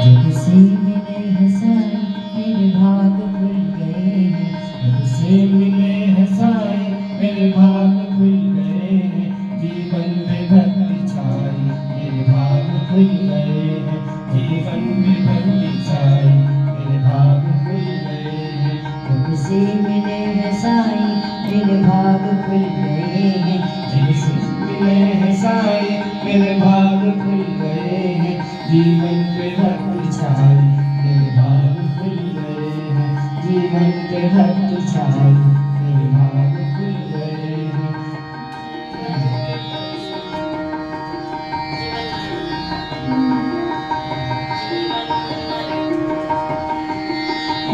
जब से मिले हंसाए मेरे भाग खुल गए हैं। जब से मिले हंसाए मेरे भाग खुल गए हैं। जीवन में भक्ति छाई मेरे भाग खुल गए हैं। जीवन में भक्ति छाई मेरे भाग खुल गए हैं। जब से मिले हंसाए मेरे भाग खुल गए हैं। जब से मिले हंसाए मेरे भाग खुल गए हैं। जीवन में भक्ति छाई मेरे भाग खुल गए हैं। जीवन के भक्ति छाई मेरे भाग खुल गए हैं।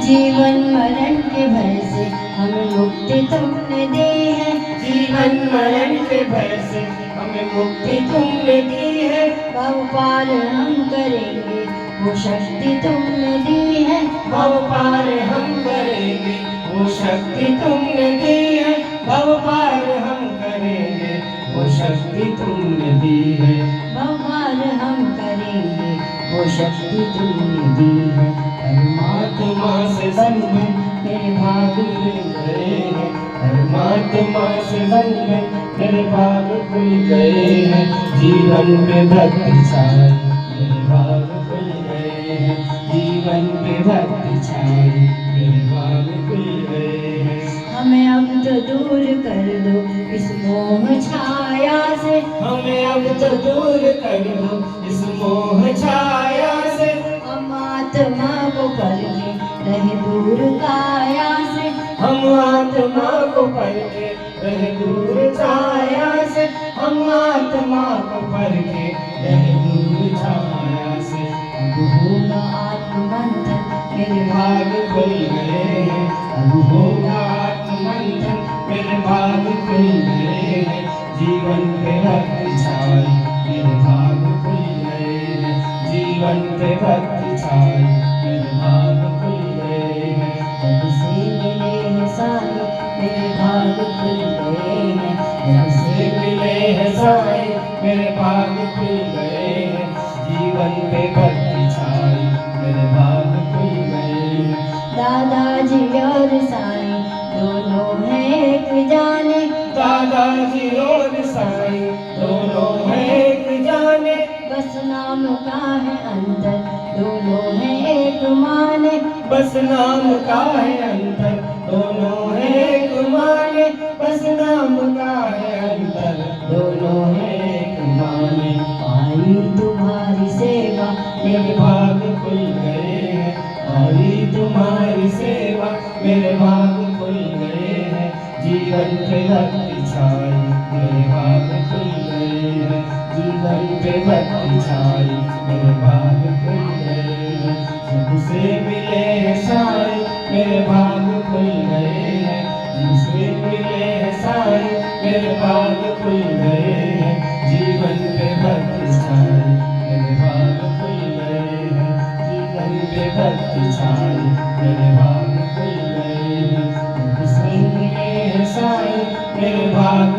जीवन मरण के भय से हमें मुक्ति तुमने दी है। जीवन मरण के भय से हमें मुक्ति तुमने दी है। भव पार हम करेंगे वो शक्ति तुमने दी है। भव पार हम करेंगे वो शक्ति तुमने दी है। भव पार हम करेंगे वो शक्ति तुमने दी है। भव पार हम करेंगे वो शक्ति तुमने दी है। परमात्मा से बंधन मेरे भाग खुल गए हैं। परमात्मा से बंधन मेरे भाग खुल गए हैं। जीवन में भक्ति छाई मेरे भाग खुल गए हैं। जीवन में भक्ति छाई मेरे भाग खुल गए हैं। हमें अब तो दूर कर दो इस मोह छाया से। हमें अब तो दूर कर दो इस मोह छाया से। हम आत्मा को परखे रहे दूर काया से। हम आत्मा को परखे रहे दूर छाया से। हम आत्मा को परखे रहे दूर छाया से। अब होगा आत्ममंथन मेरे भाग खुल गए हैं। अब होगा आत्ममंथन मेरे भाग खुल गए हैं। जीवन पे भक्ति छाई मेरे भाग खुल गए हैं। जीवन पे भक्ति छाई मेरे भाग खुल गए हैं। जब से मिले हंसाए मेरे भाग खुल गए हैं। जब से मिले हंसाए मेरे भाग खुल गए हैं। जीवन पे भक्ति छाई मेरे भाग खुल गए हैं। दादाजी और साईं दोनों हैं एक जाने। दादाजी और साईं दोनों हैं एक जाने। बस नाम का है अंतर दोनों हैं एक माने। बस नाम का है अंतर दोनों हैं एक माने। बस नाम का है अंतर दोनों हैं एक माने। आई तुम्हारी सेवा मेरे भाग खुल गए हैं। आई तुम्हारी सेवा मेरे भाग खुल गए हैं। जीवन पे भक्ति छाई मेरे भाग खुल गए हैं। जीवन पे भक्ति छाई मेरे भाग खुल गए हैं। जब से मिले हंसाए मेरे भाग खुल गए हैं। जब से मिले हंसाए मेरे भाग खुल गए हैं। जीवन पे भक्ति छाई मेरे भाग खुल गए हैं। जीवन पे भक्ति छाई मेरे भाग खुल गए हैं। जब से मिले हंसाए मेरे भाग